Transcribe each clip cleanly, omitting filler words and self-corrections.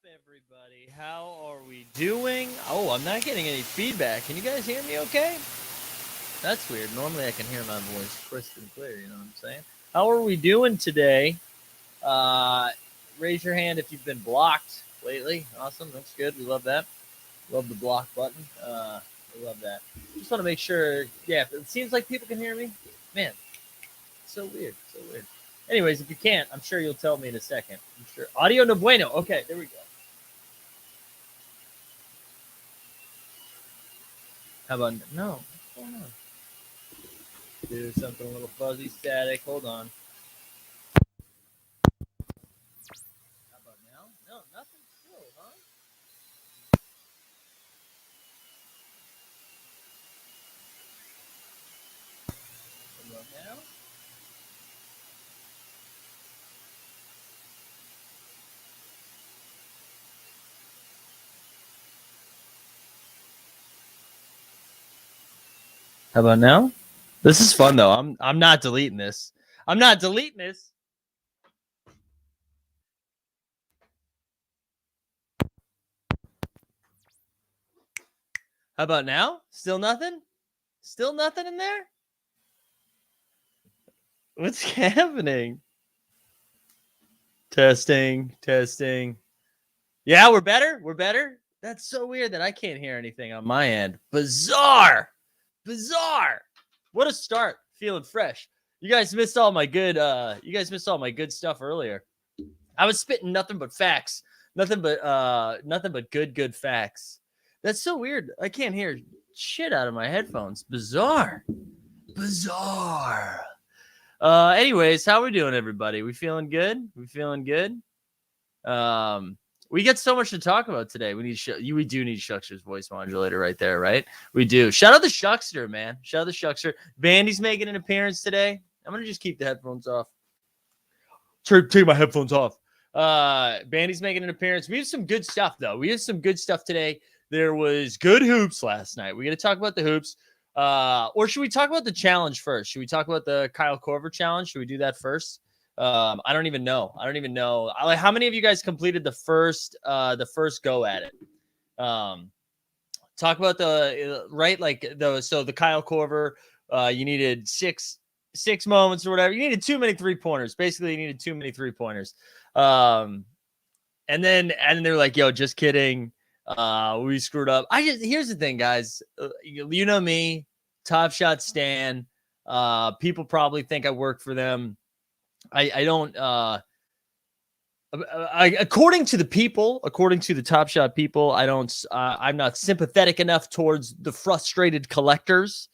everybody? How are we doing? Oh, I'm not getting any feedback. Can you guys hear me okay? That's weird. Normally I can hear my voice crisp and clear, you know what I'm saying? How are we doing today? Uh, Raise your hand if you've been blocked lately. Awesome. That's good. We love that. Love the block button. We love that. Just want to make sure. Yeah, if it seems like people can hear me. Man, so weird. So weird. Anyways, if you can't, I'm sure you'll tell me in a second. I'm sure. Audio no bueno. Okay, there we go. How about no? What's going on? Do something a little fuzzy static. Hold on. How about now? No, nothing still, huh? How about now? How about now? This is fun though. I'm not deleting this. I'm not deleting this. How about now? Still nothing? Still nothing in there? What's happening? Testing, testing. Yeah, we're better. We're better. That's so weird that I can't hear anything on my end. Bizarre. Bizarre. What a start. Feeling fresh. You guys missed all my good stuff earlier. I was spitting nothing but facts. Nothing but good facts. That's so weird. I can't hear shit out of my headphones. Bizarre. Bizarre. Anyways, how we doing, everybody? We feeling good? We feeling good? We get so much to talk about today. We do need Shuckster's voice modulator right there, right? We do. Shout out the Shuckster, man. Shout out the Shuckster. Bandy's making an appearance today. I'm gonna just keep the headphones off. Take my headphones off. Bandy's making an appearance. We have some good stuff, though. We have some good stuff today. There was good hoops last night. We're gonna talk about the hoops. Or should we talk about the challenge first? Should we talk about the Kyle Korver challenge? Should we do that first? I don't even know. Like, how many of you guys completed the first go at it? Talk about the right, like the Kyle Korver. You needed six moments or whatever. You needed too many 3-pointers. Basically, you needed too many 3-pointers. And then they're like, "Yo, just kidding. We screwed up." Here's the thing, guys. You know me, Top Shot Stan. People probably think I work for them. I don't. According to the Top Shot people, I don't. I'm not sympathetic enough towards the frustrated collectors.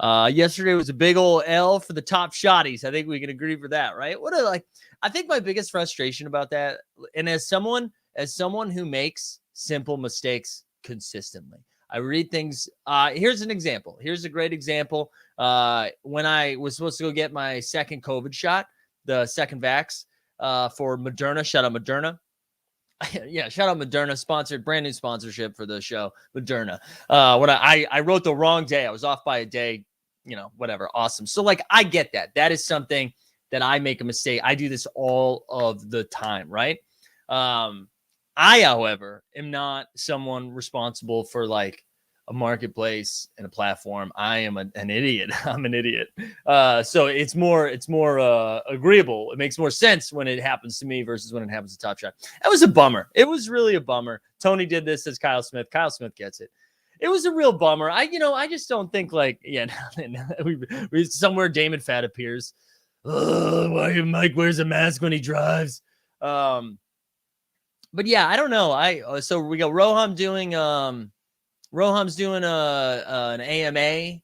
Yesterday was a big old L for the Top Shotties. I think we can agree for that, right? I think my biggest frustration about that, and as someone who makes simple mistakes consistently, I read things. Here's an example. Here's a great example. When I was supposed to go get my second COVID shot, the second vax for Moderna. Shout out Moderna. Yeah, shout out Moderna, sponsored, brand new sponsorship for the show, Moderna. When I wrote the wrong day, I was off by a day, whatever. Awesome. So like, I get that. That is something that I make a mistake. I do this all of the time, right? I, however, am not someone responsible for like a marketplace and a platform. I am an idiot. I'm an idiot. So it's more agreeable. It makes more sense when it happens to me versus when it happens to Top Shot. That was a bummer. It was really a bummer. Tony did this as Kyle Smith. Kyle Smith gets it. It was a real bummer. I just don't think like, yeah, we somewhere Damon Fat appears. Oh, why Mike wears a mask when he drives? But yeah, I don't know. So we got Roham's doing an AMA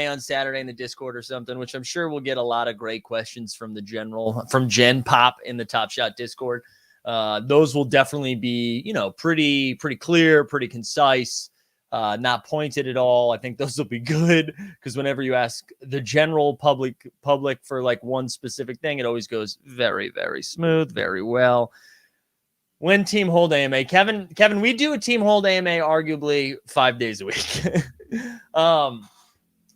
on Saturday in the Discord or something, which I'm sure we'll get a lot of great questions from Gen Pop in the Top Shot Discord. Those will definitely be, pretty clear, pretty concise, not pointed at all. I think those will be good because whenever you ask the general public for like one specific thing, it always goes very, very smooth, very well. When team hold AMA, Kevin, we do a team hold AMA arguably 5 days a week.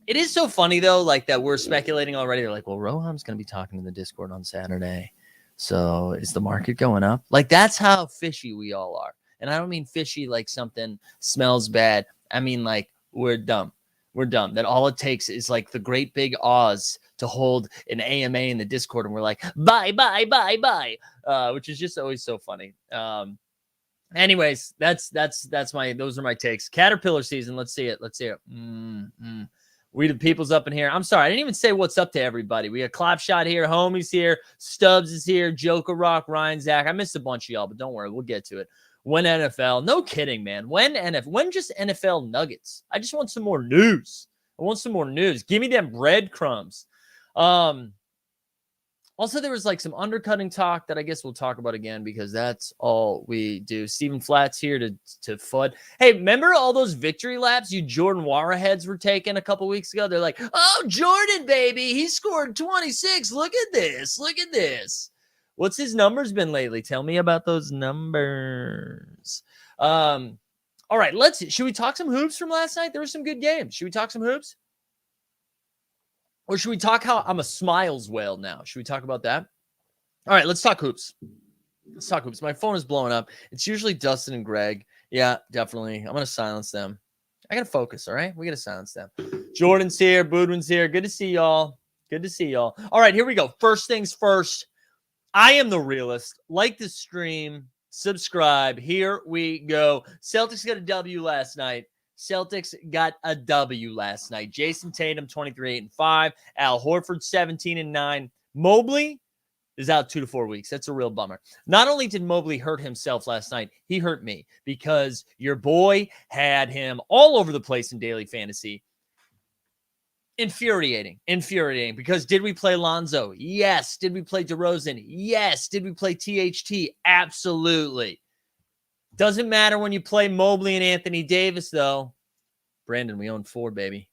It is so funny though, like that we're speculating already. They're like, well, Roham's going to be talking in the Discord on Saturday. So is the market going up? Like, that's how fishy we all are. And I don't mean fishy like something smells bad. I mean, like, we're dumb. We're dumb. That all it takes is like the great big Oz to hold an AMA in the Discord, and we're like, bye, bye, bye, bye, which is just always so funny. Anyways, those are my takes. Caterpillar season. Let's see it. We the people's up in here. I'm sorry, I didn't even say what's up to everybody. We got Clapshot here, Homie's here, Stubbs is here, Joker Rock, Ryan, Zach. I missed a bunch of y'all, but don't worry, we'll get to it. When NFL? No kidding, man. When just NFL nuggets? I just want some more news. Give me them breadcrumbs. Also, there was like some undercutting talk that I guess we'll talk about again because that's all we do. Stephen Flatt's here to FUD. Hey, remember all those victory laps you Jordan Wara heads were taking a couple weeks ago? They're like, oh, Jordan, baby, he scored 26. Look at this. What's his numbers been lately? Tell me about those numbers. All right, should we talk some hoops from last night? There were some good games. Should we talk some hoops? Or should we talk how I'm a smiles whale now? Should we talk about that? All right, let's talk hoops. My phone is blowing up. It's usually Dustin and Greg. Yeah, definitely. I'm going to silence them. I got to focus, all right? We got to silence them. Jordan's here. Boudwin's here. Good to see y'all. All right, here we go. First things first. I am the realist. Like the stream. Subscribe. Here we go. Celtics got a W last night. Jason Tatum, 23-8-5. Al Horford, 17-9. Mobley is out 2 to 4 weeks. That's a real bummer. Not only did Mobley hurt himself last night, he hurt me because your boy had him all over the place in daily fantasy. Infuriating. Because did we play Lonzo? Yes. Did we play DeRozan? Yes. Did we play THT? Absolutely. Doesn't matter when you play Mobley and Anthony Davis, though. Brandon, we own 4, baby.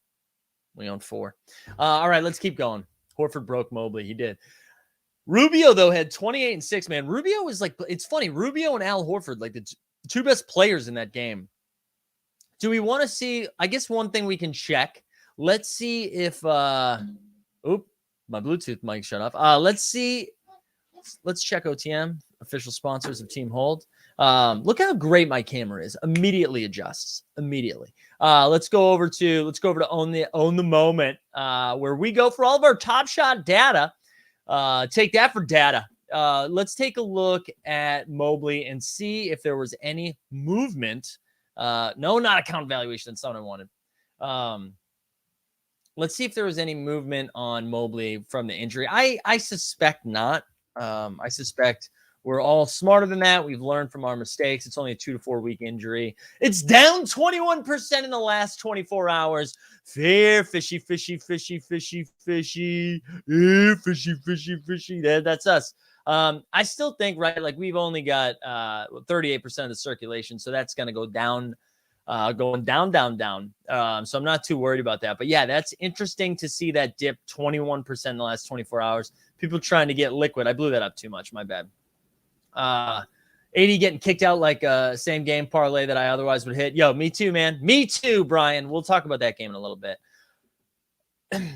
All right, let's keep going. Horford broke Mobley. He did. Rubio, though, had 28-6, man. Rubio was like, it's funny. Rubio and Al Horford, like the two best players in that game. Do we want to see, I guess one thing we can check. Let's see if, my Bluetooth mic shut off. Let's check OTM, official sponsors of Team Hold. Look how great my camera is. Immediately adjusts. Let's go over to own the moment, where we go for all of our Top Shot data. Take that for data. Let's take a look at Mobley and see if there was any movement. No, not account valuation. That's not what I wanted. Let's see if there was any movement on Mobley from the injury. I suspect not. I suspect we're all smarter than that. We've learned from our mistakes. It's only a 2 to 4 week injury. It's down 21% in the last 24 hours. Fair, fishy. That's us. I still think, right, like we've only got 38% of the circulation, so that's going to go down, going down. So I'm not too worried about that. But yeah, that's interesting to see that dip 21% in the last 24 hours. People trying to get liquid. I blew that up too much. My bad. 80 getting kicked out like same game parlay that I otherwise would hit. Yo, me too, man. Me too, Brian. We'll talk about that game in a little bit.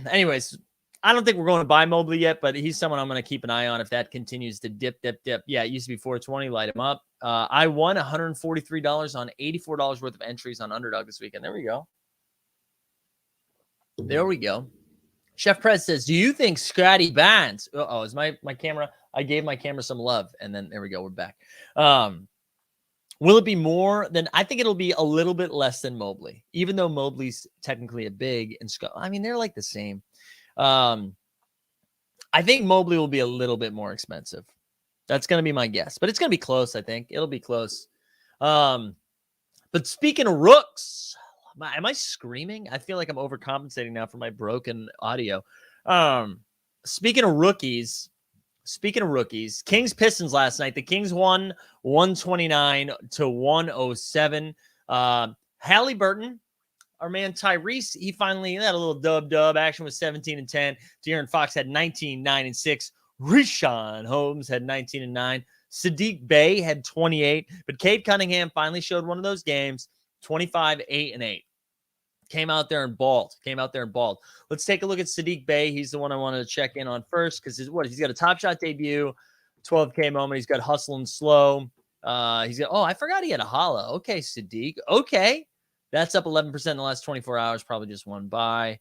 Anyways, I don't think we're going to buy Mobley yet, but he's someone I'm going to keep an eye on if that continues to dip. Yeah, it used to be 420. Light him up. I won $143 on $84 worth of entries on Underdog this weekend. There we go. Chef Prez says, do you think Scotty Barnes? Is my camera? I gave my camera some love, and then there we go. We're back. Will it be more than? I think it'll be a little bit less than Mobley, even though Mobley's technically a big and Scott. I mean, they're like the same. I think Mobley will be a little bit more expensive. That's going to be my guess, but it's going to be close. I think it'll be close. But speaking of rooks, am I screaming? I feel like I'm overcompensating now for my broken audio. Speaking of rookies, Kings Pistons last night. The Kings won 129-107. Halliburton, our man Tyrese, he finally had a little dub action with 17 and 10. De'Aaron Fox had 19, 9 and 6. Richaun Holmes had 19 and 9. Sadiq Bey had 28, but Cade Cunningham finally showed one of those games, 25, 8 and 8. Came out there and balled. Let's take a look at Sadiq Bey. He's the one I wanted to check in on first because he's got a Top Shot debut, 12K moment. He's got hustle and slow. He's got, I forgot he had a hollow. Okay, Sadiq. Okay. That's up 11% in the last 24 hours. Probably just one buy.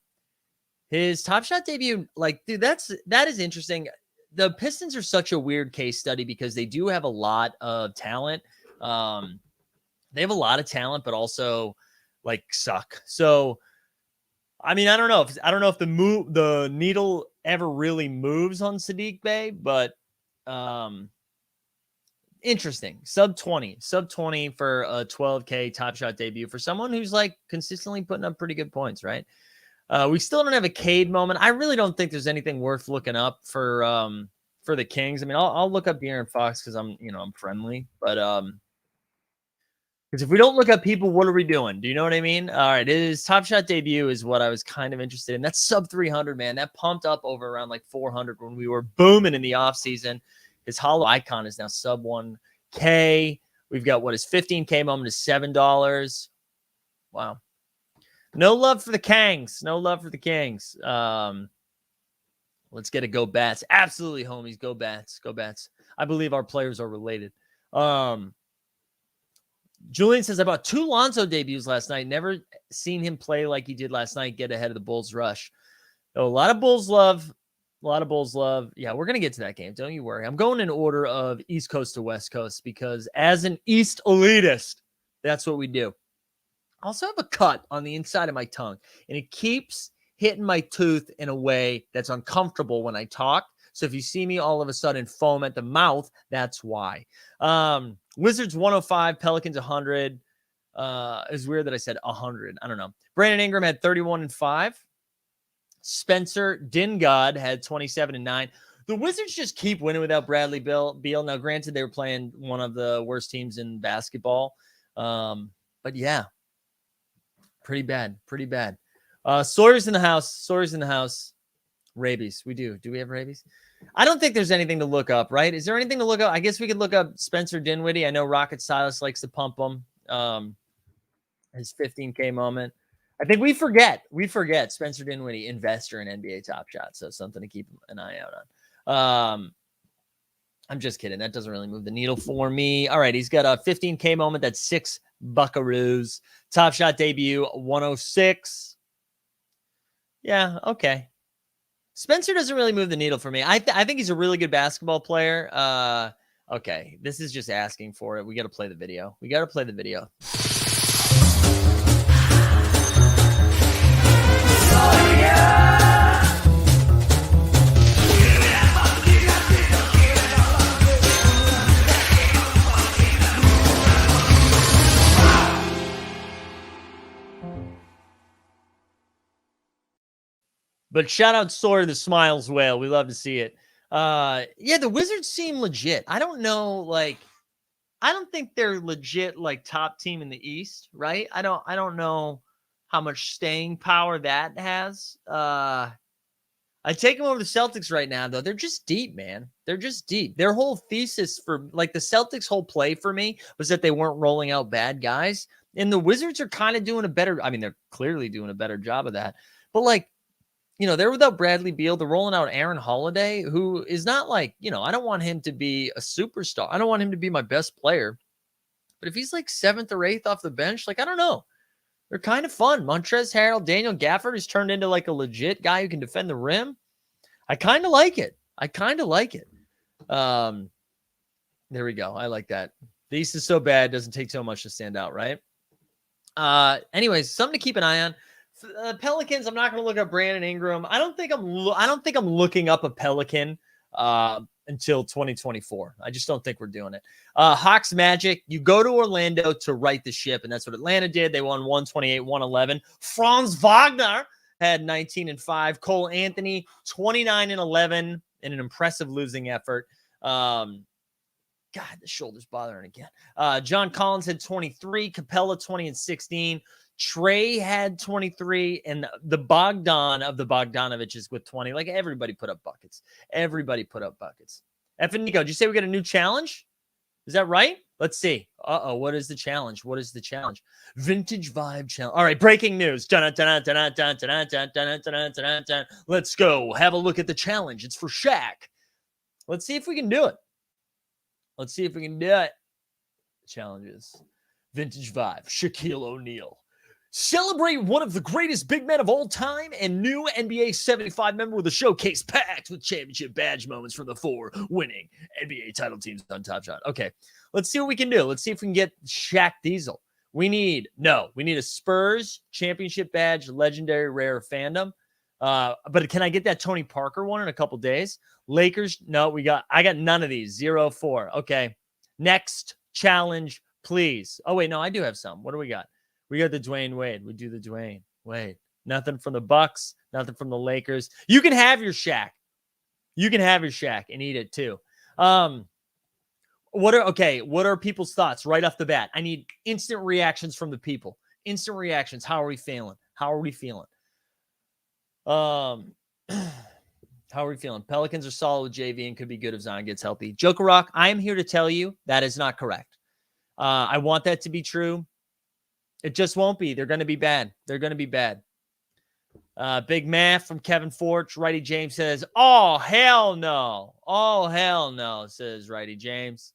His Top Shot debut, dude, that is interesting. The Pistons are such a weird case study because they do have a lot of talent. They have a lot of talent, but also suck. So, I mean, I don't know if the needle ever really moves on Sadiq Bey, but interesting. Sub 20 for a 12K Top Shot debut for someone who's consistently putting up pretty good points, right? We still don't have a Cade moment. I really don't think there's anything worth looking up for the Kings. I mean, I'll look up De'Aaron Fox because I'm friendly, but because if we don't look up people, what are we doing? Do you know what I mean? All right, his Top Shot debut is what I was kind of interested in. That's sub 300, man. That pumped up over around 400 when we were booming in the offseason. His hollow icon is now sub 1K. We've got his 15K moment is $7. Wow. No love for the Kangs. No love for the Kings. Let's get a go Bats. Absolutely, homies. Go Bats. Go Bats. I believe our players are related. Julian says, I bought 2 Lonzo debuts last night. Never seen him play like he did last night. Get ahead of the Bulls rush. So a lot of Bulls love. A lot of Bulls love. Yeah, we're going to get to that game. Don't you worry. I'm going in order of East Coast to West Coast because as an East elitist, that's what we do. I also have a cut on the inside of my tongue, and it keeps hitting my tooth in a way that's uncomfortable when I talk. So if you see me all of a sudden foam at the mouth, that's why. Wizards 105, Pelicans 100. It's weird that I said 100. I don't know. Brandon Ingram had 31 and 5. Spencer Dingod had 27 and 9. The Wizards just keep winning without Bradley Beal. Now, granted, they were playing one of the worst teams in basketball. But yeah. Pretty bad. Sawyer's in the house. Rabies. We do. Do we have rabies? I don't think there's anything to look up, right? Is there anything to look up? I guess we could look up Spencer Dinwiddie. I know Rocket Silas likes to pump him. His 15K moment. I think we forget Spencer Dinwiddie, investor in NBA Top Shot. So something to keep an eye out on. I'm just kidding. That doesn't really move the needle for me. All right. He's got a 15K moment. That's 6 Buckaroos. Top Shot debut 106. Yeah. Okay. Spencer doesn't really move the needle for me. I think he's a really good basketball player. Okay. This is just asking for it. We got to play the video. Oh, yeah. But shout out Sawyer the Smiles Whale. We love to see it. Yeah, the Wizards seem legit. I don't know, I don't think they're legit top team in the East, right? I don't know how much staying power that has. I take them over the Celtics right now, though. They're just deep, man. They're just deep. Their whole thesis for the Celtics' whole play for me was that they weren't rolling out bad guys. And the Wizards are kind of doing they're clearly doing a better job of that. But they're without Bradley Beal. They're rolling out Aaron Holiday, who is not I don't want him to be a superstar. I don't want him to be my best player. But if he's 7th or 8th off the bench, I don't know. They're kind of fun. Montrezl Harrell, Daniel Gafford has turned into a legit guy who can defend the rim. I kind of like it. There we go. I like that. The East is so bad, it doesn't take so much to stand out, right? Anyways, something to keep an eye on. Pelicans, I'm not going to look up Brandon Ingram. I don't think I'm looking up a Pelican until 2024. I just don't think we're doing it. Hawks Magic, you go to Orlando to right the ship, and that's what Atlanta did. They won 128-111. Franz Wagner had 19 and 5. Cole Anthony 29 and 11 in an impressive losing effort. God, the shoulder's bothering again. John Collins had 23. Capella 20 and 16. Trey had 23, and the Bogdan of the Bogdanoviches with 20. Everybody put up buckets. Evan Nico, did you say we got a new challenge? Is that right? Let's see. What is the challenge? Vintage Vibe Challenge. All right, breaking news. Let's go. Have a look at the challenge. It's for Shaq. Let's see if we can do it. Let's see if we can do it. Challenges. Vintage Vibe. Shaquille O'Neal. Celebrate one of the greatest big men of all time and new NBA 75 member with a showcase packed with championship badge moments from the 4 winning NBA title teams on Top Shot. Okay, let's see what we can do. Let's see if we can get Shaq Diesel. We need a Spurs championship badge, legendary rare fandom. But can I get that Tony Parker one in a couple days? Lakers, no, I got none of these. 0-4. Okay, next challenge, please. Oh wait, no, I do have some. What do we got? We got the Dwayne Wade. We do the Dwayne Wade. Nothing from the Bucks. Nothing from the Lakers. You can have your Shaq. You can have your Shaq and eat it too. What are people's thoughts right off the bat? I need instant reactions from the people. Instant reactions. How are we feeling? How are we feeling? How are we feeling? Pelicans are solid with JV and could be good if Zion gets healthy. Joker Rock, I am here to tell you that is not correct. I want that to be true. It just won't be. They're going to be bad. They're going to be bad. Big Math from Kevin Forge. Righty James says, oh, hell no. Oh, hell no, says Righty James.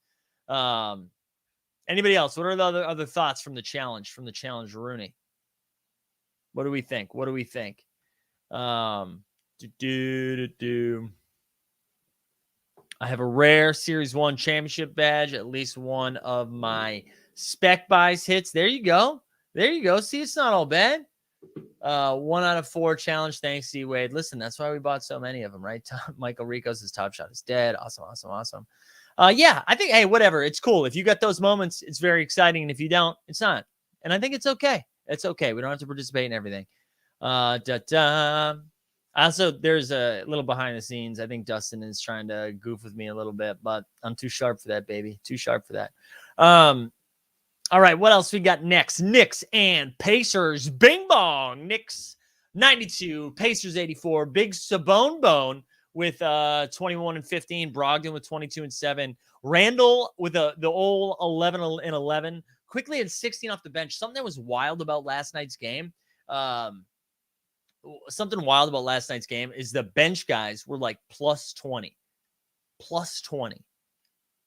Anybody else? What are the other thoughts from the challenge, Rooney? What do we think? I have a rare Series 1 championship badge. At least one of my spec buys hits. There you go. See, it's not all bad. 1 out of 4 challenge. Thanks, D Wade. Listen, that's why we bought so many of them, right? Michael Rico's Top Shot is dead. Awesome. Yeah, I think, hey, whatever. It's cool. If you got those moments, it's very exciting. And if you don't, it's not. And I think it's okay. It's okay. We don't have to participate in everything. Also, there's a little behind the scenes. I think Dustin is trying to goof with me a little bit, but I'm too sharp for that, baby. Too sharp for that. All right, what else we got next? Knicks and Pacers. Bing bong. Knicks 92, Pacers 84. Big Sabone with 21-15. Brogdon with 22-7. Randall with the old 11-11. Quickly had 16 off the bench. Something that was wild about last night's game. Something wild about last night's game is the bench guys were like plus 20.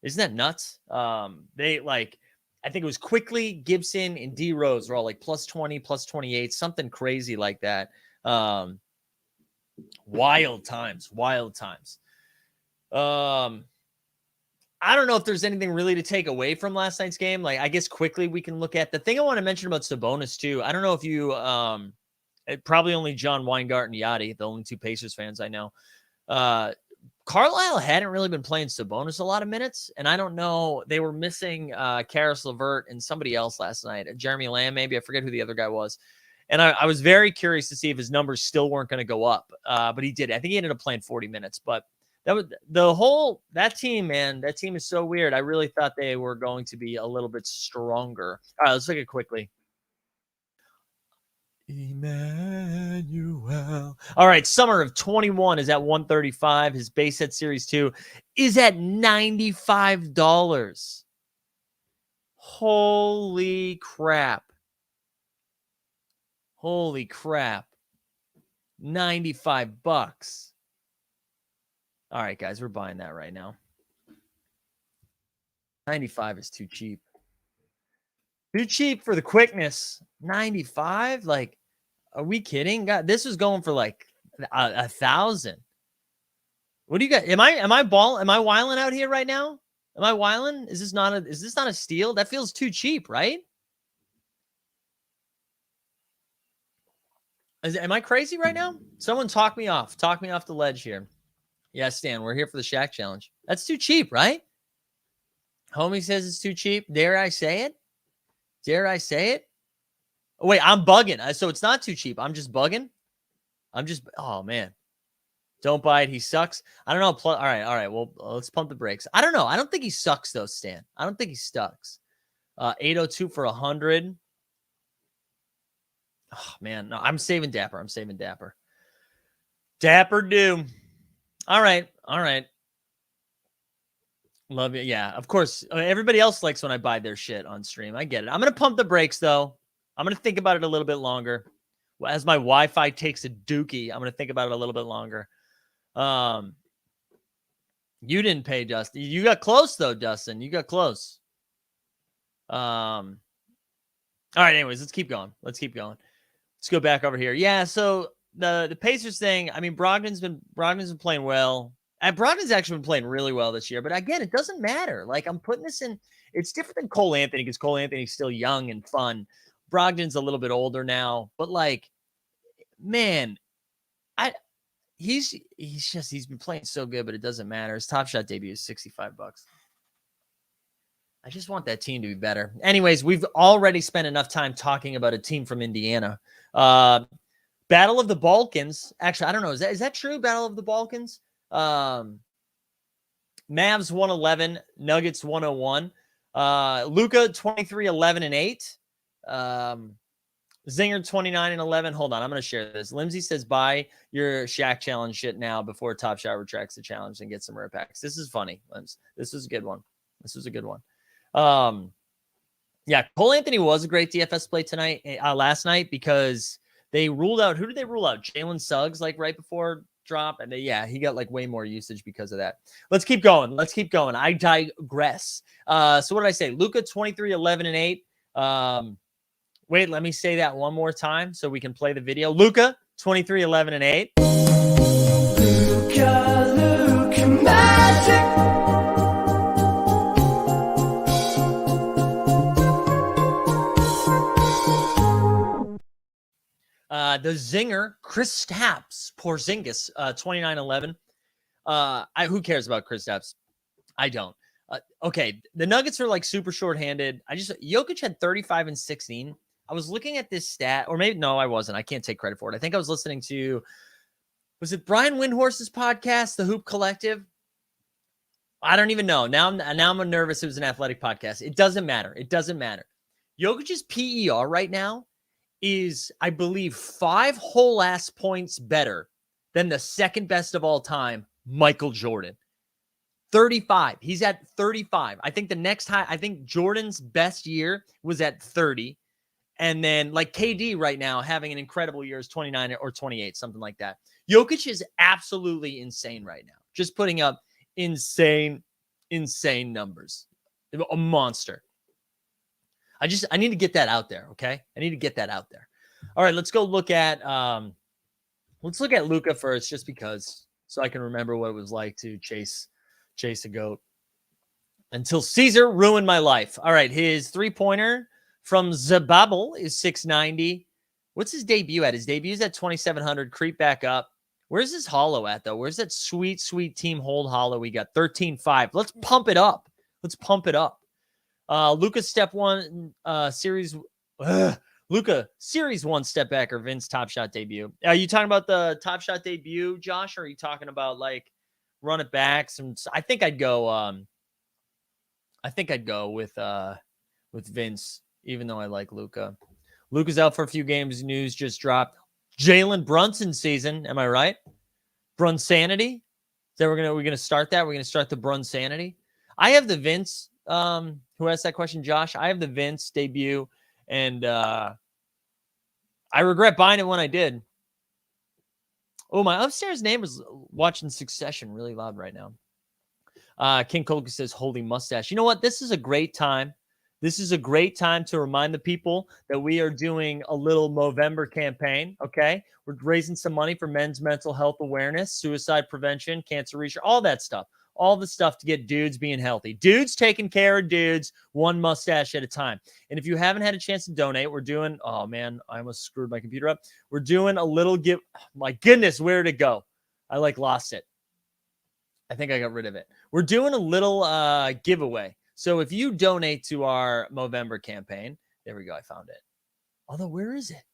Isn't that nuts? I think it was Quickly, Gibson, and D Rose were all like plus 20, plus 28, something crazy like that. Wild times. I don't know if there's anything really to take away from last night's game. Like, I guess quickly we can look at the thing I want to mention about Sabonis too. I don't know if you, probably only John Weingart and Yachty, the only 2 Pacers fans I know. Carlisle hadn't really been playing Sabonis a lot of minutes, and I don't know. They were missing Karis LeVert and somebody else last night. Jeremy Lamb, maybe. I forget who the other guy was. And I was very curious to see if his numbers still weren't going to go up. But he did. I think he ended up playing 40 minutes. But that was that team, man. That team is so weird. I really thought they were going to be a little bit stronger. All right, let's look at it quickly. Emmanuel. All right, Summer of 21 is at 135. His base set Series 2 is at $95. Holy crap. 95 bucks. All right, guys, we're buying that right now. 95 is too cheap. Too cheap for the quickness. 95? Like, are we kidding? God, this was going for like 1,000. What do you got? Am I wiling out here right now? Am I wiling? Is this not a steal? That feels too cheap, right? Am I crazy right now? Someone talk me off the ledge here. Yeah, Stan, we're here for the Shaq challenge. That's too cheap, right? Homie says it's too cheap. Dare I say it? Oh, wait, I'm bugging. So it's not too cheap. I'm just bugging. Oh man. Don't buy it. He sucks. I don't know. All right. Well, let's pump the brakes. I don't know. I don't think he sucks though, Stan. I don't think he sucks. 802 for 100. Oh man, no, I'm saving Dapper. Dapper do. All right. Love it. Yeah, of course. Everybody else likes when I buy their shit on stream. I get it. I'm going to pump the brakes, though. I'm going to think about it a little bit longer. As my Wi-Fi takes a dookie, I'm going to think about it a little bit longer. You didn't pay Dustin. You got close though, Dustin. You got close. All right, anyways, let's keep going. Let's go back over here. Yeah, so the Pacers thing, I mean, Brogdon's been playing well. And Brogdon's actually been playing really well this year. But again, it doesn't matter. Like, I'm putting this in. It's different than Cole Anthony because Cole Anthony's still young and fun. Brogdon's a little bit older now. But, like, man, he's been playing so good, but it doesn't matter. His Top Shot debut is $65. I just want that team to be better. Anyways, we've already spent enough time talking about a team from Indiana. Battle of the Balkans. Actually, I don't know. Is that true? Battle of the Balkans? Mavs 111, Nuggets 101. Luka 23, 11, and 8. Zinger 29 and 11. Hold on, I'm going to share this. Limsey says, buy your Shaq challenge shit now before Top Shot retracts the challenge and get some rare packs. This is funny, Lims. This was a good one. Yeah, Cole Anthony was a great DFS play last night because they ruled out. Who did they rule out? Jalen Suggs, like right before drop, and he got like way more usage because of that. Let's keep going. I digress. So what did I say? Luka 23, 11, and 8. Wait, let me say that one more time so we can play the video. Luka 23, 11, and 8. Luka magic. The Zinger, Kristaps Porzingis, 29-11. Who cares about Kristaps? I don't. Okay, the Nuggets are like super shorthanded. Jokic had 35 and 16. I was looking at this stat, or maybe no, I wasn't. I can't take credit for it. I think I was listening to, was it Brian Windhorse's podcast, The Hoop Collective? I don't even know. Now I'm nervous. It was an athletic podcast. It doesn't matter. Jokic's PER right now is, I believe, 5 whole ass points better than the second best of all time, Michael Jordan. 35. He's at 35. I think Jordan's best year was at 30. And then like KD right now having an incredible year is 29 or 28, something like that. Jokic is absolutely insane right now. Just putting up insane numbers. A monster. I need to get that out there, okay? All right, let's go look at Luka first, just because, so I can remember what it was like to chase a goat until Caesar ruined my life. All right, his 3-pointer from Zababel is 690. What's his debut at? His debu's at 2,700. Creep back up. Where's his hollow at, though? Where's that sweet team hold hollow we got? 13.5. Let's pump it up. Luka step 1 series. Luka series 1 step back or Vince Top Shot debut. Are you talking about the Top Shot debut, Josh? Or are you talking about like run it back? I think I'd go with Vince, even though I like Luka. Luka's out for a few games. News just dropped. Jalen Brunson season. Am I right? Brunsanity. Is that we're gonna start that? We're gonna start the Brunsanity. I have the Vince. Who asked that question, Josh? I have the Vince debut, and I regret buying it when I did. Oh, my upstairs neighbor's watching Succession really loud right now. King Colga says, holy mustache. You know what? This is a great time. To remind the people that we are doing a little Movember campaign, okay? We're raising some money for men's mental health awareness, suicide prevention, cancer research, all that stuff. All the stuff to get dudes being healthy. Dudes taking care of dudes, one mustache at a time. And if you haven't had a chance to donate, we're doing, oh man, I almost screwed my computer up. We're doing a little give. My goodness, where did it go? I lost it. I think I got rid of it. We're doing a little giveaway. So if you donate to our Movember campaign, there we go, I found it. Although, where is it?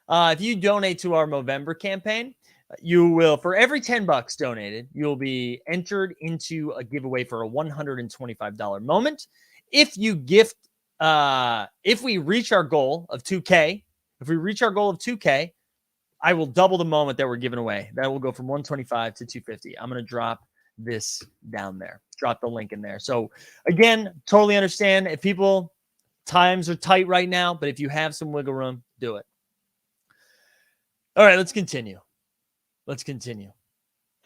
If you donate to our Movember campaign, you will, for every $10 donated, you'll be entered into a giveaway for a $125 moment. If you gift, if we reach our goal of 2K, I will double the moment that we're giving away. That will go from 125 to 250. I'm going to drop this down there. Drop the link in there. So again, totally understand if times are tight right now, but if you have some wiggle room, do it. All right, let's continue.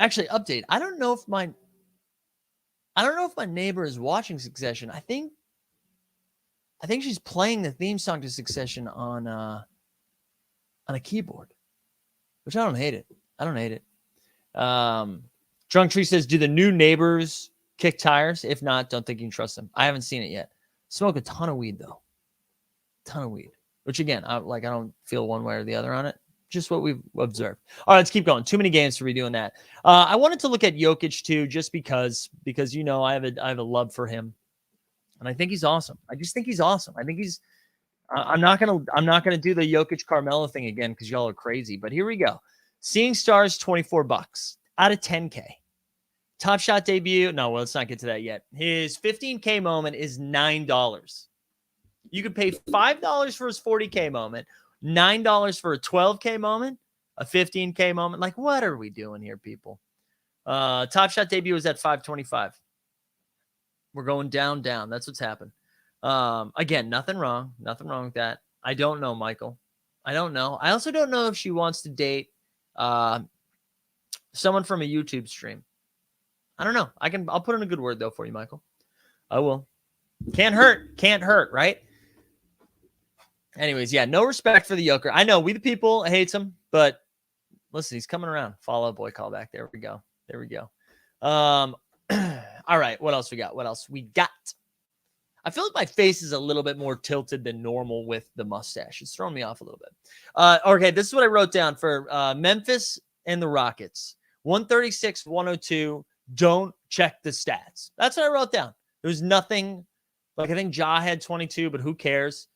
Actually, update. I don't know if my neighbor is watching Succession. I think she's playing the theme song to Succession on a keyboard, which I don't hate it. Drunk Tree says, do the new neighbors kick tires? If not, don't think you can trust them. I haven't seen it yet. Smoke a ton of weed though. Which again, I don't feel one way or the other on it. Just what we've observed. All right, let's keep going. Too many games to be doing that. I wanted to look at Jokic too, just because I have a love for him, and I think he's awesome. I just think he's awesome. I think he's. I'm not gonna do the Jokic Carmelo thing again because y'all are crazy. But here we go. Seeing Stars, $24 out of 10K. Top Shot debut. No, well, let's not get to that yet. His 15K moment is $9. You could pay $5 for his 40K moment, $9 for a 12K moment, a 15K moment. Like, what are we doing here, people? Top Shot debut is at $525. We're going down. That's what's happened. Again, nothing wrong with that. I don't know, Michael. I don't know. I also don't know if she wants to date someone from a YouTube stream. I don't know. I'll put in a good word though for you, Michael. I will. Can't hurt, right? Anyways, yeah, no respect for the Joker. I know we the people hates him, but listen, he's coming around. Follow boy callback. There we go. All right, what else we got? I feel like my face is a little bit more tilted than normal with the mustache. It's throwing me off a little bit. Okay, this is what I wrote down for Memphis and the Rockets. 136-102. Don't check the stats. That's what I wrote down. There was nothing. Like, I think Ja had 22, but who cares?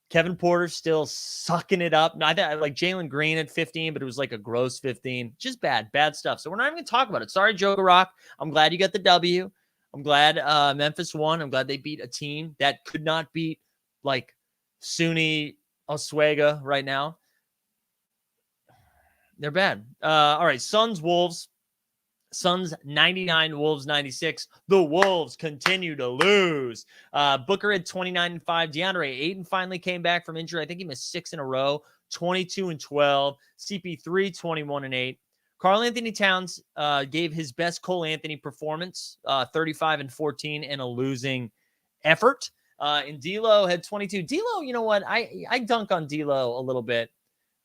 Kevin Porter still sucking it up. I like Jalen Green at 15, but it was like a gross 15. Just bad stuff. So we're not even going to talk about it. Sorry, Joker Rock. I'm glad you got the W. I'm glad Memphis won. I'm glad they beat a team that could not beat like SUNY Oswego right now. They're bad. All right, Suns, Wolves. Suns 99, Wolves 96. The Wolves continue to lose. Booker had 29-5. DeAndre Ayton finally came back from injury. I think he missed 6 in a row. 22-12. CP3 21-8. Karl Anthony Towns gave his best Cole Anthony performance, 35-14 in a losing effort. And D'Lo had 22. D'Lo, you know what? I dunk on D'Lo a little bit.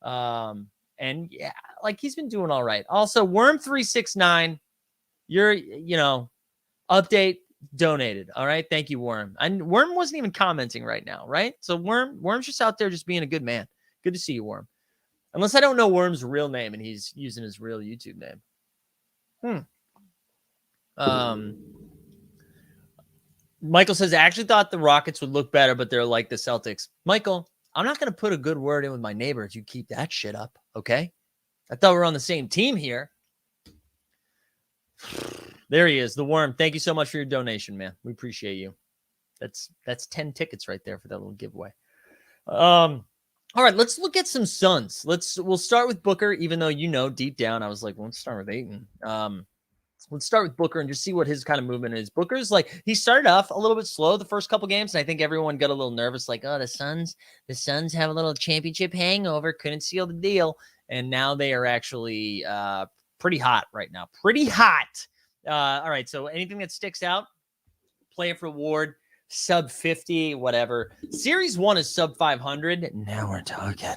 And yeah, like he's been doing all right. Also, Worm369, you're, update donated. All right. Thank you, Worm. And Worm wasn't even commenting right now, right? So Worm's just out there just being a good man. Good to see you, Worm. Unless I don't know Worm's real name and he's using his real YouTube name. Michael says, I actually thought the Rockets would look better, but they're like the Celtics. Michael, I'm not going to put a good word in with my neighbor if you keep that shit up, okay? I thought we were on the same team here. There he is, the Worm. Thank you so much for your donation, man. We appreciate you. That's 10 tickets right there for that little giveaway. All right, let's look at some Suns. We'll start with Booker, even though deep down I was like, well, let's start with Ayton. Let's start with Booker and just see what his kind of movement is. Booker's like, he started off a little bit slow the first couple games, and I think everyone got a little nervous, like, oh, the Suns have a little championship hangover, couldn't seal the deal, and now they are actually pretty hot right now. Pretty hot. All right, so anything that sticks out, player reward, sub 50, whatever. Series 1 is sub 500. Now we're talking.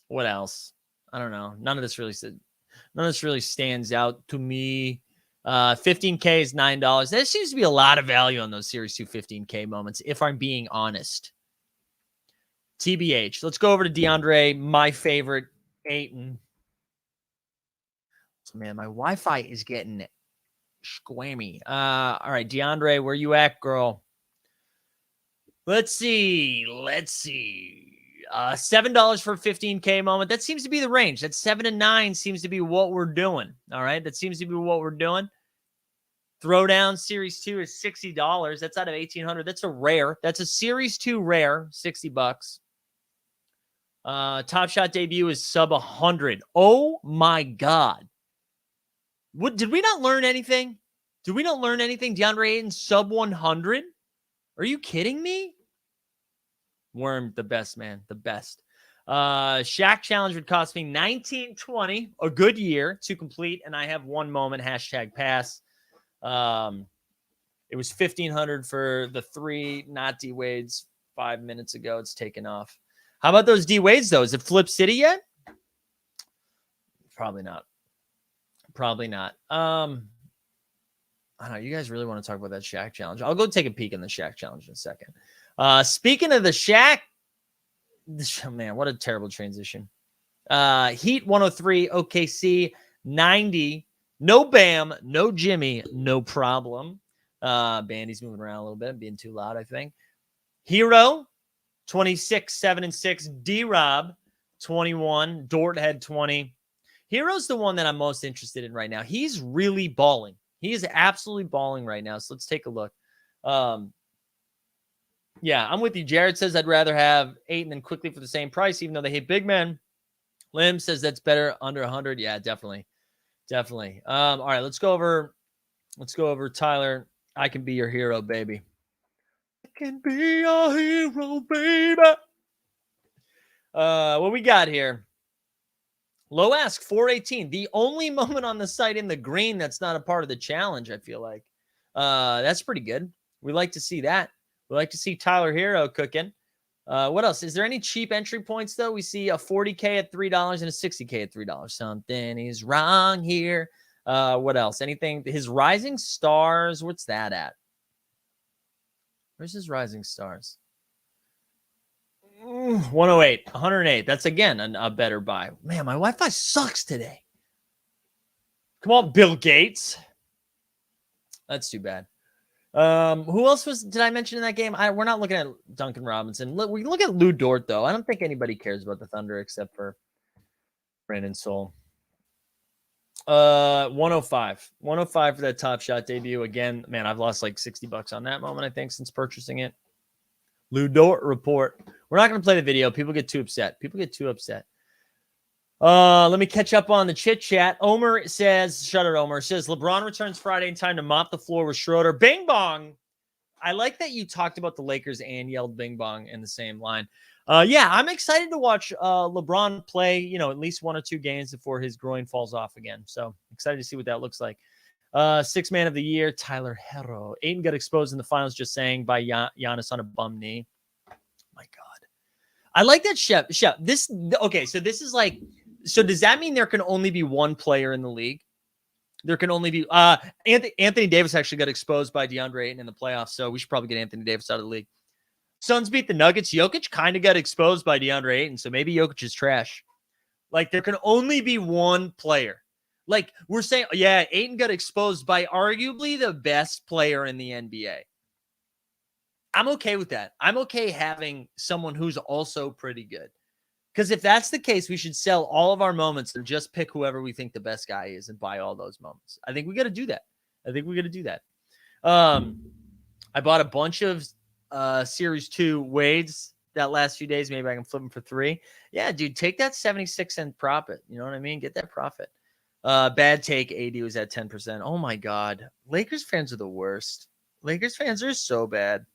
What else? I don't know. None of this really stands out to me. 15K is $9. There seems to be a lot of value on those Series 2 15K moments, if I'm being honest. TBH. Let's go over to DeAndre, my favorite, Ayton. Man, my Wi-Fi is getting squammy. All right, DeAndre, where you at, girl? Let's see. $7 for a 15K moment. That seems to be the range. That 7 to 9 seems to be what we're doing. All right, that seems to be what we're doing. Throwdown Series 2 is $60. That's out of 1,800. That's a rare. That's a Series 2 rare, $60. Top Shot debut is sub 100. Oh my God. Did we not learn anything? DeAndre Ayton sub 100? Are you kidding me? Worm, the best, man. The best. Shaq challenge would cost me $19.20, a good year to complete, and I have one moment, #pass. It was $1,500 for the 3, not D Wade's 5 minutes ago. It's taken off. How about those D Wade's though? Is it Flip City yet? Probably not. Probably not. I don't know. You guys really want to talk about that Shaq challenge? I'll go take a peek in the Shaq challenge in a second. Speaking of the Shaq, man, what a terrible transition. Heat 103, OKC 90. No Bam, no Jimmy, no problem. Bandy's moving around a little bit, being too loud, I think. Hero 26, 7-6. D-Rob 21. Dort had 20. Hero's the one that I'm most interested in right now. He's really balling. He is absolutely balling right now. So let's take a look. Yeah, I'm with you. Jared says I'd rather have 8 and then quickly for the same price, even though they hate big men. Lim says that's better under 100. Yeah, definitely. Definitely. All right, let's go over Tyler. I can be your hero, baby. I can be your hero, baby. What we got here? Low ask 418. The only moment on the site in the green that's not a part of the challenge, I feel like. That's pretty good. We like to see that. We like to see Tyler Hero cooking. What else? Is there any cheap entry points, though? We see a 40K at $3 and a 60K at $3. Something is wrong here. What else? Anything? His Rising Stars, what's that at? Where's his Rising Stars? 108, 108. That's, again, a better buy. Man, my Wi-Fi sucks today. Come on, Bill Gates. That's too bad. Who else did I mention in that game? We're not looking at Duncan Robinson. We look at Lou Dort, though. I don't think anybody cares about the Thunder except for Brandon Soul. 105. 105 for that Top Shot debut. Again, man, I've lost like $60 on that moment, I think, since purchasing it. Lou Dort report. We're not going to play the video. People get too upset. Let me catch up on the chit chat. Omer says, Omer says, LeBron returns Friday in time to mop the floor with Schroeder. Bing bong. I like that you talked about the Lakers and yelled bing bong in the same line. Yeah, I'm excited to watch LeBron play, at least 1 or 2 games before his groin falls off again. So excited to see what that looks like. 6th man of the year, Tyler Hero. Ayton got exposed in the finals, just saying, by Giannis on a bum knee. My God. I like that, Shep. Okay, so this is like, so does that mean there can only be one player in the league? There can only be Anthony Davis actually got exposed by DeAndre Ayton in the playoffs, so we should probably get Anthony Davis out of the league. Suns beat the Nuggets. Jokic kind of got exposed by DeAndre Ayton, so maybe Jokic is trash. Like, there can only be one player. Like, we're saying, yeah, Ayton got exposed by arguably the best player in the NBA. I'm okay with that. I'm okay having someone who's also pretty good. Because if that's the case, we should sell all of our moments and just pick whoever we think the best guy is and buy all those moments. I think we got to do that. I bought a bunch of Series 2 Wades that last few days. Maybe I can flip them for 3. Yeah, dude, take that 76-cent profit. You know what I mean? Get that profit. Bad take. AD was at 10%. Oh, my God. Lakers fans are the worst. Lakers fans are so bad.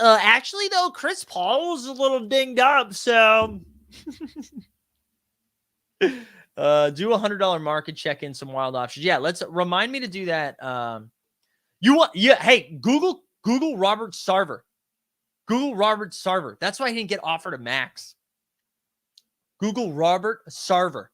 Actually, though, Chris Paul was a little dinged up, so do a $100 market check in some wild options. Yeah, let's remind me to do that. Hey, Google Robert Sarver. Google Robert Sarver. That's why he didn't get offered a max. Google Robert Sarver.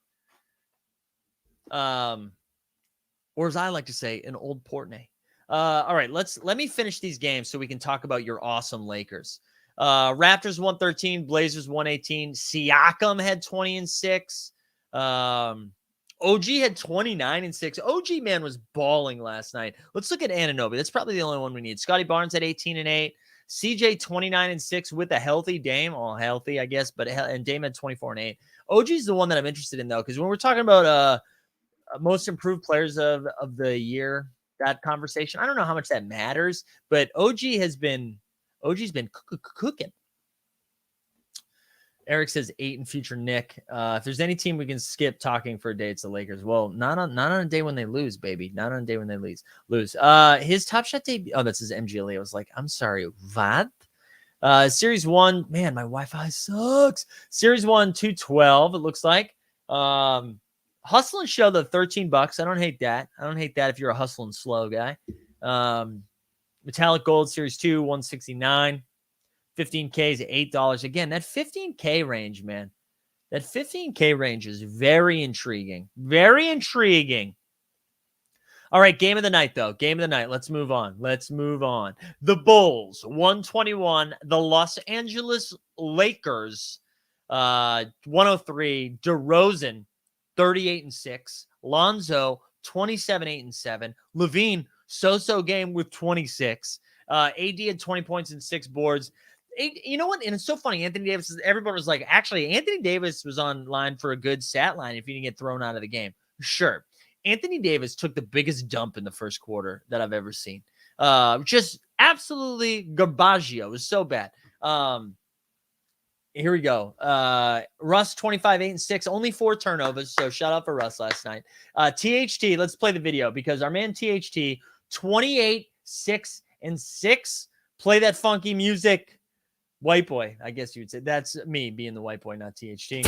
Or as I like to say, an old Portney. All right, let me finish these games so we can talk about your awesome Lakers. Raptors 113, Blazers 118. Siakam had 20 and 6. OG had 29 and 6. OG, man, was balling last night. Let's look at Anunoby. That's probably the only one we need. Scotty Barnes had 18 and 8. CJ 29 and 6 with a healthy Dame. All healthy, I guess, and Dame had 24 and 8. OG's the one that I'm interested in, though, because when we're talking about most improved players of the year, that conversation, I don't know how much that matters, but OG's been cooking. Eric says 8 in future Nick. If there's any team we can skip talking for a day, it's the Lakers. Well, not on a day when they lose, baby. Not on a day when they lose. His Top Shot debut. Oh, that's his MGLE. I was like, I'm sorry, what? Series 1, man, my Wi-Fi sucks. Series 1, 212, it looks like. Hustle and show, the $13. I don't hate that. I don't hate that if you're a hustle and slow guy. Metallic Gold Series 2, 169. 15K is $8. Again, that 15K range, man. That 15K range is very intriguing. Very intriguing. All right, game of the night, though. Game of the night. Let's move on. Let's move on. The Bulls, 121. The Los Angeles Lakers, 103. DeRozan, 38-6. Lonzo, 27-8-7. Levine, so-so game with 26. AD had 20 points and 6 boards. You know what? And it's so funny. Anthony Davis, everybody was like, actually, Anthony Davis was on line for a good stat line if he didn't get thrown out of the game. Sure. Anthony Davis took the biggest dump in the first quarter that I've ever seen. Just absolutely garbaggio. It was so bad. Here we go. Russ, 25-8-6, only 4 turnovers. So shout out for Russ last night. THT, let's play the video because our man THT, 28-6-6. Play that funky music. White boy, I guess you would say. That's me being the white boy, not THT.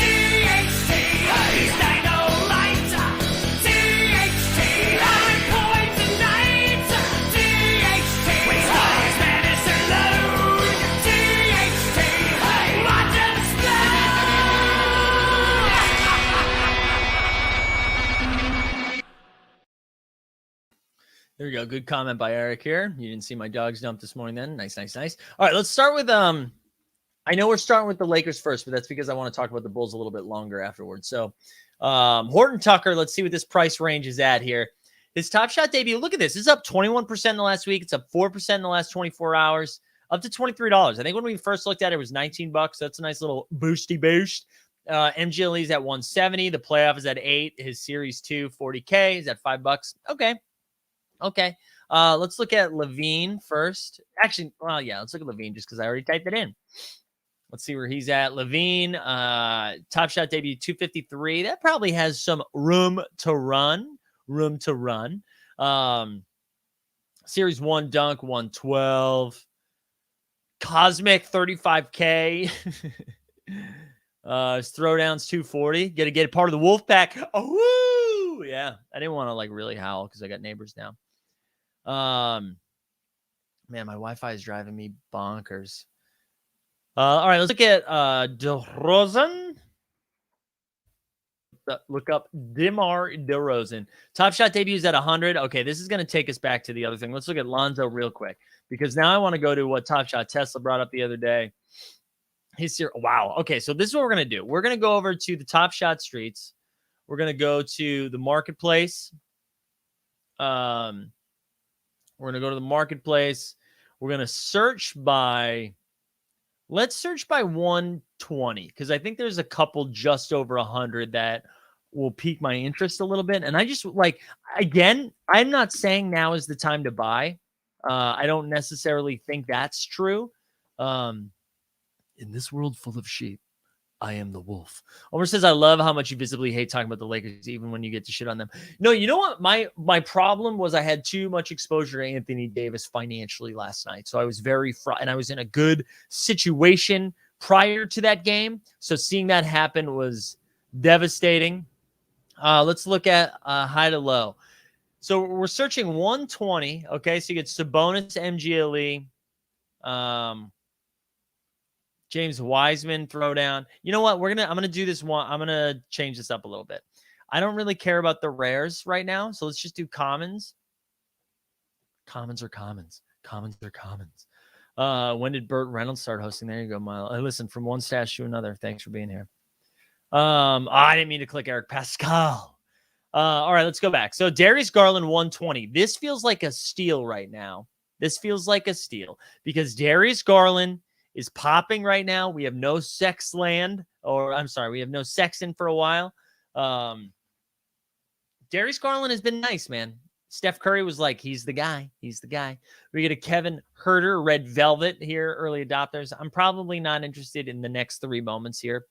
There we go. Good comment by Eric here. You didn't see my dog's dump this morning then. Nice, nice, nice. All right, let's start with I know we're starting with the Lakers first, but that's because I want to talk about the Bulls a little bit longer afterwards. So Horton Tucker, let's see what this price range is at here. His Top Shot debut, look at this. It's up 21% in the last week. It's up 4% in the last 24 hours, up to $23. I think when we first looked at it, it was $19. That's a nice little boosty boost. MGLE's at 170. The playoff is at 8. His Series 2, 40K is at $5. Okay. Let's look at Levine first. Actually, well, yeah, let's look at Levine just because I already typed it in. Let's see where he's at. Levine, Top Shot debut 253. That probably has some room to run. Series 1 dunk 112. Cosmic 35K. His throwdowns 240. Get to get part of the wolf pack. Oh, woo! Yeah. I didn't want to like really howl because I got neighbors now. Man, my Wi-Fi is driving me bonkers. All right, let's look at DeRozan. Look up DeMar DeRozan. Top Shot debuts at 100. Okay, this is going to take us back to the other thing. Let's look at Lonzo real quick because now I want to go to what Top Shot Tesla brought up the other day. Wow. Okay, so this is what we're going to do. We're going to go over to the Top Shot streets. We're going to go to the marketplace. We're going to go to the marketplace. We're going to search by, let's search by 120 because I think there's a couple just over 100 that will pique my interest a little bit. And I just like, again, I'm not saying now is the time to buy. I don't necessarily think that's true. In this world full of sheep, I am the wolf. Omer says, I love how much you visibly hate talking about the Lakers, even when you get to shit on them. No, you know what? My problem was I had too much exposure to Anthony Davis financially last night. So I was very and I was in a good situation prior to that game. So seeing that happen was devastating. Let's look at high to low. So we're searching 120. Okay, so you get Sabonis, MGLE, James Wiseman throwdown. You know what? I'm gonna do this one. I'm gonna change this up a little bit. I don't really care about the rares right now, so let's just do commons. Commons are commons. Commons are commons. When did Burt Reynolds start hosting? There you go, Milo. Listen, from one stash to another. Thanks for being here. I didn't mean to click Eric Pascal. All right, let's go back. So Darius Garland 120. This feels like a steal right now. This feels like a steal because Darius Garland is popping right now. We have no we have no Sexton for a while. Darius Garland has been nice, man. Steph Curry was like, he's the guy. He's the guy. We get a Kevin Huerter, Red Velvet here, early adopters. I'm probably not interested in the next 3 moments here.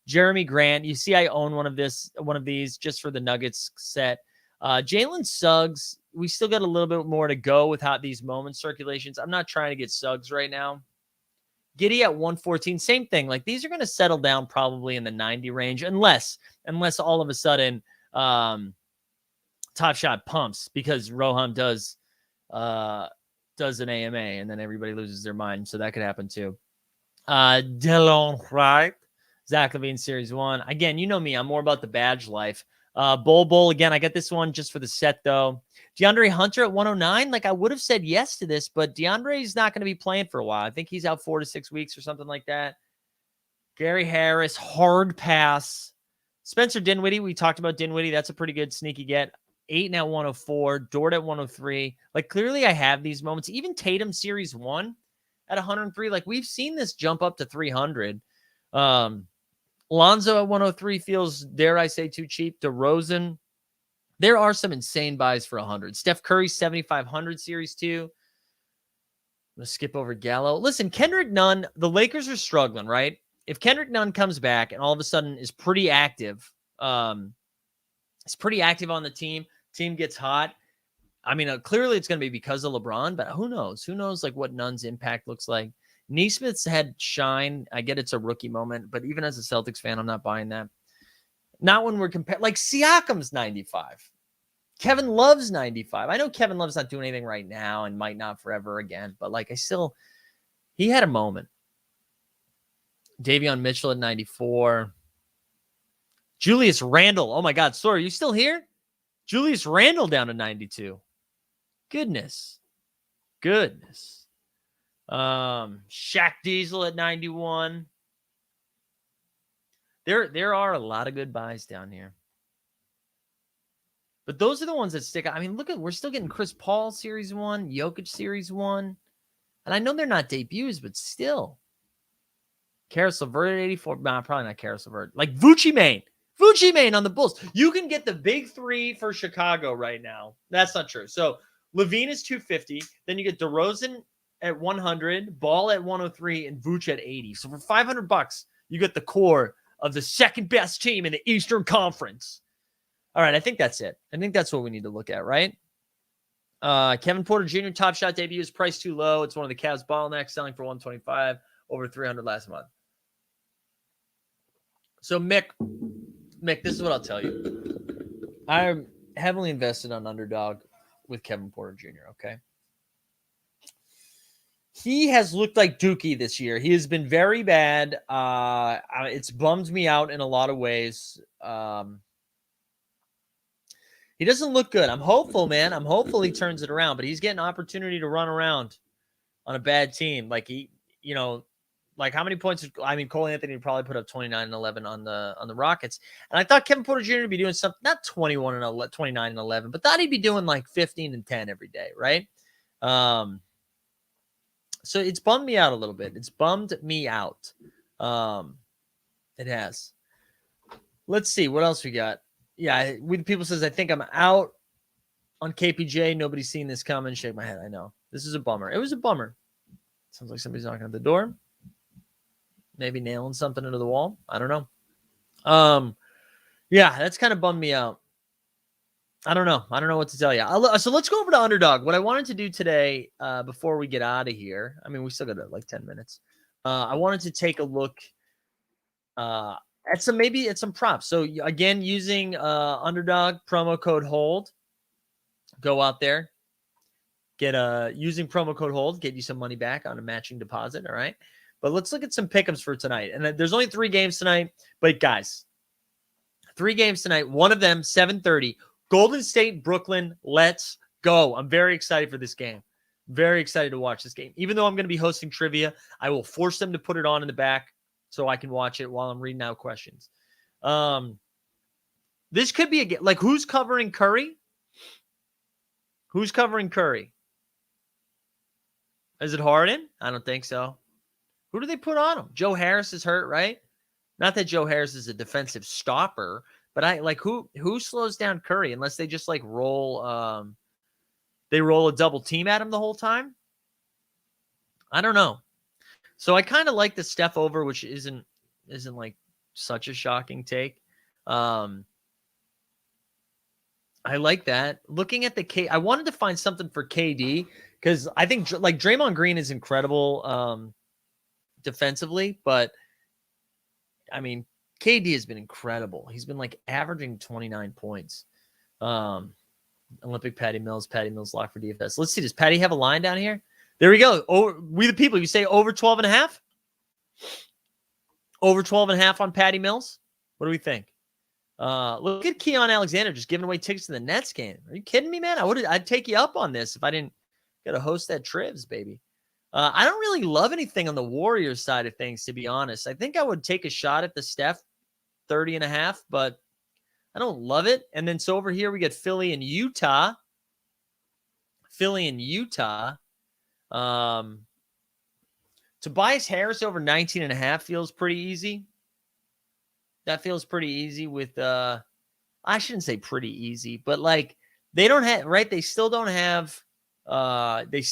Jeremy Grant, you see I own one of these just for the Nuggets set. Jalen Suggs, we still got a little bit more to go with how these moment circulations. I'm not trying to get Suggs right now. Giddey at 114, same thing. Like these are going to settle down probably in the 90 range, unless all of a sudden Top Shot pumps because Rohan does an AMA and then everybody loses their mind. So that could happen too. Delon Wright, Zach Levine Series 1. Again, you know me, I'm more about the badge life. Bull, again, I got this one just for the set, though. DeAndre Hunter at 109. Like, I would have said yes to this, but DeAndre is not going to be playing for a while. I think he's out 4 to 6 weeks or something like that. Gary Harris, hard pass. Spencer Dinwiddie, we talked about Dinwiddie. That's a pretty good sneaky get. Ayton at 104. Dort at 103. Like, clearly I have these moments. Even Tatum Series 1 at 103. Like, we've seen this jump up to 300. Lonzo at 103 feels, dare I say, too cheap. DeRozan, there are some insane buys for 100. Steph Curry, 7,500 Series 2. I'm going to skip over Gallo. Listen, Kendrick Nunn, the Lakers are struggling, right? If Kendrick Nunn comes back and all of a sudden is pretty active, on the team gets hot. I mean, clearly it's going to be because of LeBron, but who knows? Who knows like what Nunn's impact looks like? Neesmith's had shine. I get it's a rookie moment, but even as a Celtics fan, I'm not buying that. Not when we're comparing. Like Siakam's 95. Kevin Love's 95. I know Kevin Love's not doing anything right now and might not forever again, but like he had a moment. Davion Mitchell at 94. Julius Randle. Oh my God. Sorry, are you still here? Julius Randle down to 92. Goodness. Shaq Diesel at 91. There are a lot of good buys down here. But those are the ones that stick out. I mean, we're still getting Chris Paul Series 1, Jokic Series 1. And I know they're not debuts, but still. Karis LeVert at 84. Nah, probably not Karis LeVert. Like Vucci Mane on the Bulls. You can get the big three for Chicago right now. That's not true. So Levine is 250. Then you get DeRozan at 100, Ball at 103, and Vooch at 80. So for $500, you get the core of the second best team in the Eastern Conference. All right, I think that's it. I think that's what we need to look at, right? Kevin Porter Jr. Top Shot debut is priced too low. It's one of the Cavs bottlenecks, selling for 125, over 300 last month. So Mick, this is what I'll tell you. I'm heavily invested on Underdog with Kevin Porter Jr., okay? He has looked like Dookie this year. He has been very bad. It's bummed me out in a lot of ways. He doesn't look good. I'm hopeful, man. I'm hopeful he turns it around, but he's getting an opportunity to run around on a bad team. Like like how many points? Cole Anthony would probably put up 29 and 11 on the Rockets. And I thought Kevin Porter Jr. would be doing something, not 21 and 11, 29 and 11, but thought he'd be doing like 15 and 10 every day, right? So it's bummed me out a little bit. It's bummed me out. It has. Let's see what else we got. Yeah, with people says I think I'm out on KPJ. Nobody's seen this coming. Shake my head. I know this is a bummer. It was a bummer. Sounds like somebody's knocking at the door. Maybe nailing something into the wall. I don't know. Yeah, that's kind of bummed me out. I don't know what to tell you. So let's go over to Underdog. What I wanted to do today, before we get out of here, I mean, we still got like 10 minutes. I wanted to take a look at some props. So again, using Underdog promo code HOLD, go out there, using promo code HOLD, get you some money back on a matching deposit. All right. But let's look at some pick'ems for tonight. And there's only 3 games tonight, but guys, 3 games tonight. One of them 7:30. Golden State, Brooklyn, let's go. I'm very excited for this game. Very excited to watch this game. Even though I'm going to be hosting trivia, I will force them to put it on in the back so I can watch it while I'm reading out questions. This could be a game. Like, who's covering Curry? Who's covering Curry? Is it Harden? I don't think so. Who do they put on him? Joe Harris is hurt, right? Not that Joe Harris is a defensive stopper, but who slows down Curry unless they just like roll they roll a double team at him the whole time? I don't know. So I kind of like the Steph over, which isn't like such a shocking take. I like that. Looking at I wanted to find something for KD because I think like Draymond Green is incredible. defensively, but I mean, KD has been incredible. He's been like averaging 29 points. Olympic Patty Mills lock for DFS. Let's see. Does Patty have a line down here? There we go. We the people. You say over 12.5? Over 12.5 on Patty Mills? What do we think? Look at Keon Alexander just giving away tickets to the Nets game. Are you kidding me, man? I'd take you up on this if I didn't get to host that Trivs, baby. I don't really love anything on the Warriors side of things, to be honest. I think I would take a shot at the Steph 30.5, but I don't love it. And then so over here we get Philly and Utah. Tobias Harris over 19.5 feels pretty easy. That feels pretty easy with I shouldn't say pretty easy, but like they don't have, right? They still don't have Embiid.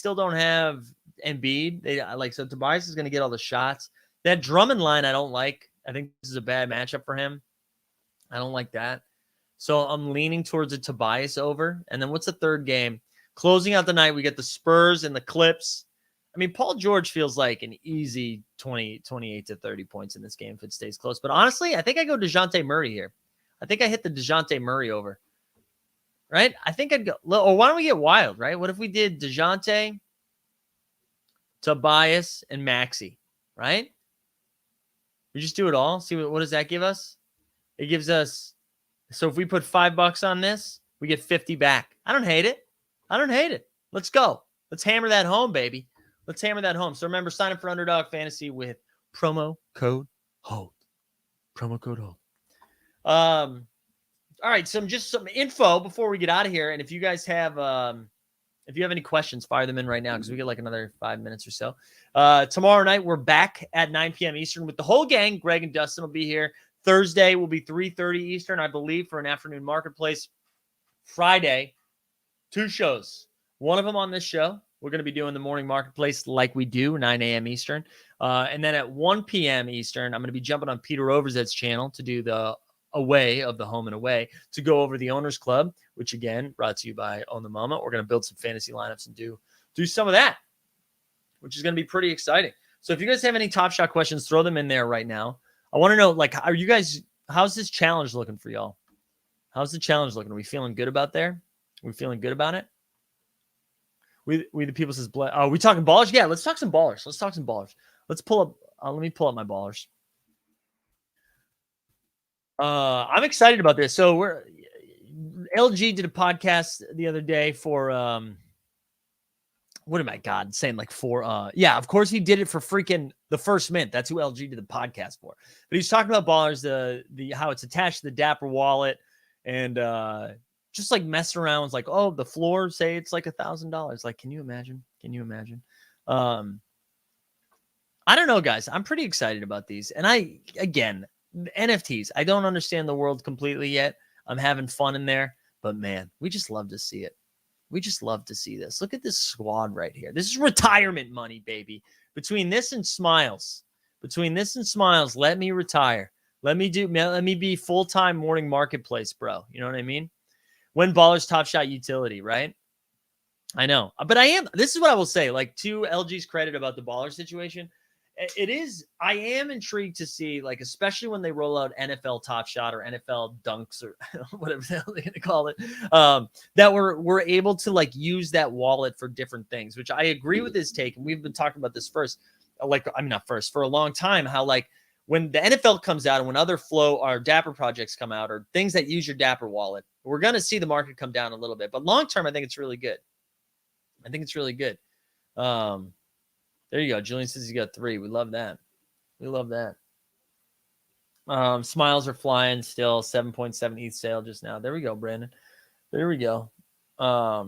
So Tobias is going to get all the shots. That Drummond line I don't like. I think this is a bad matchup for him. I don't like that. So I'm leaning towards a Tobias over. And then what's the third game? Closing out the night, we get the Spurs and the Clips. I mean, Paul George feels like an easy 28 to 30 points in this game if it stays close. But honestly, I think I go DeJounte Murray here. I think I hit the DeJounte Murray over. Right? I think I'd go. Or why don't we get wild, right? What if we did DeJounte, Tobias, and Maxey, right? We just do it all. See what does that give us? It gives us, so if we put $5 on this, we get 50 back. I don't hate it. Let's go. Let's hammer that home, baby. Let's hammer that home. So remember, sign up for Underdog Fantasy with promo code HOLD. Promo code HOLD. All right, some info before we get out of here. And if you guys have any questions, fire them in right now because we get like another 5 minutes or so. Tomorrow night, we're back at 9 p.m. Eastern with the whole gang. Greg and Dustin will be here. Thursday will be 3:30 Eastern, I believe, for an afternoon marketplace. Friday, 2 shows. One of them on this show. We're going to be doing the morning marketplace like we do, 9 a.m. Eastern. And then at 1 p.m. Eastern, I'm going to be jumping on Peter Overzet's channel to do the away of the home and away to go over the Owners Club, which again, brought to you by Own the Moment. We're going to build some fantasy lineups and do some of that, which is going to be pretty exciting. So if you guys have any Top Shot questions, throw them in there right now. I want to know, like, how's this challenge looking for y'all? How's the challenge looking? Are we feeling good about there? Are we feeling good about it? We the people says, oh, we talking ballers? Yeah, let's talk some ballers. Let's pull up. Let me pull up my ballers. I'm excited about this. So LG did a podcast the other day for what am I saying like for yeah, of course he did it for freaking the First Mint. That's who LG did the podcast for. But he's talking about ballers, the how it's attached to the Dapper wallet and just like messing around with like, oh, the floor, say it's like $1,000. Like, can you imagine? I don't know, guys. I'm pretty excited about these. And NFTs, I don't understand the world completely yet. I'm having fun in there, but man, we just love to see it. We just love to see this. Look at this squad right here. This is retirement money, baby. Between this and Smiles, let me retire. Let me be full-time morning marketplace, bro. You know what I mean? When Ballers Top Shot utility, right? I know. But this is what I will say, like to LG's credit about the baller situation. I am intrigued to see, like, especially when they roll out NFL Top Shot or NFL Dunks or whatever the hell they're going to call it, that we're able to like use that wallet for different things, which I agree with his take. And we've been talking about this for a long time, how like when the NFL comes out and when other Flow or Dapper projects come out or things that use your Dapper wallet, we're going to see the market come down a little bit. But long term, I think it's really good. There you go. Julian says you got 3. We love that. Smiles are flying still. 7.7 ETH sale just now. There we go, Brandon. There we go. I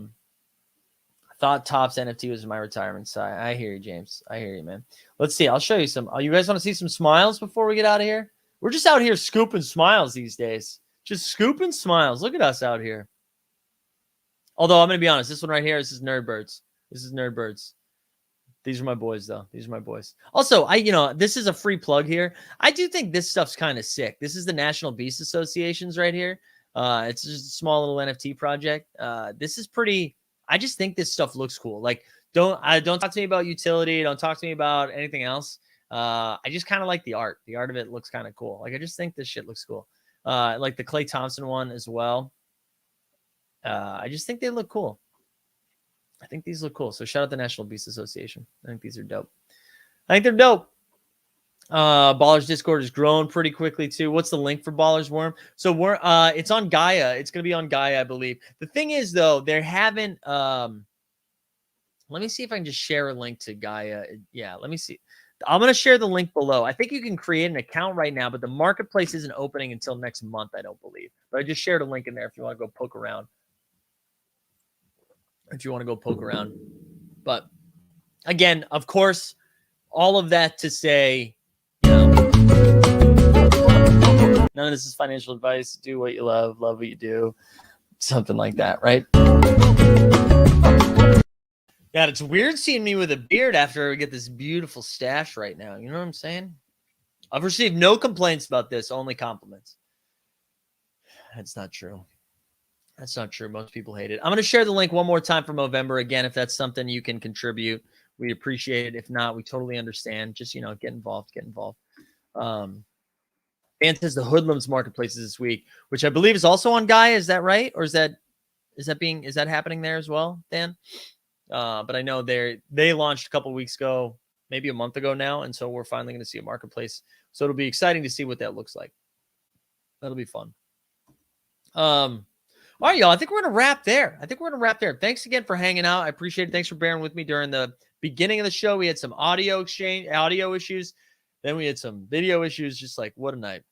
thought Topps NFT was my retirement side. I hear you, James. I hear you, man. Let's see. I'll show you some. You guys want to see some Smiles before we get out of here? We're just out here scooping Smiles these days. Just scooping Smiles. Look at us out here. Although I'm going to be honest, this one right here, this is Nerdbirds. These are my boys, though. Also, this is a free plug here. I do think this stuff's kind of sick. This is the National Beast Associations right here. It's just a small little NFT project. This is pretty. I just think this stuff looks cool. Like, don't talk to me about utility. Don't talk to me about anything else. I just kind of like the art. The art of it looks kind of cool. Like, I just think this shit looks cool. Like the Klay Thompson one as well. I just think they look cool. I think these look cool. So shout out the National Beast Association. I think these are dope. I think they're dope. Ballers Discord is growing pretty quickly too. What's the link for Ballers Worm? So it's on Gaia. It's gonna be on Gaia, I believe. The thing is, though, they haven't. Let me see if I can just share a link to Gaia. Yeah, let me see. I'm gonna share the link below. I think you can create an account right now, but the marketplace isn't opening until next month, I don't believe. But I just shared a link in there if you want to go poke around. But again, of course, all of that to say, none of this is financial advice. Do what you love what you do, something like that, right? God, it's weird seeing me with a beard after I get this beautiful stash right now. You know what I'm saying? I've received no complaints about this, only compliments. That's not true. That's not true. Most people hate it. I'm going to share the link one more time for Movember. Again, if that's something you can contribute, we appreciate it. If not, we totally understand. Just, get involved. Dan says the Hoodlums Marketplace is this week, which I believe is also on Gaia. Is that right? Or is that happening there as well, Dan? But I know they launched a couple weeks ago, maybe a month ago now. And so we're finally going to see a marketplace. So it'll be exciting to see what that looks like. That'll be fun. All right, y'all. I think we're going to wrap there. Thanks again for hanging out. I appreciate it. Thanks for bearing with me during the beginning of the show. We had some audio issues. Then we had some video issues. Just like, what a night.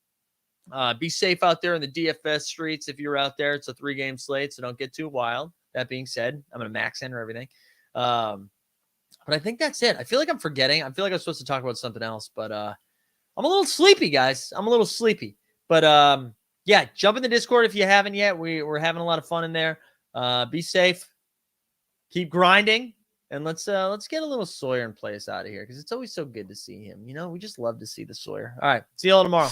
Be safe out there in the DFS streets. If you're out there, it's a 3-game slate, so don't get too wild. That being said, I'm going to max enter everything. But I think that's it. I feel like I'm forgetting. I feel like I'm supposed to talk about something else, but I'm a little sleepy, guys. But yeah, jump in the Discord if you haven't yet. We're having a lot of fun in there. Be safe. Keep grinding. And let's get a little Sawyer and play us out of here because it's always so good to see him. We just love to see the Sawyer. All right. See you all tomorrow.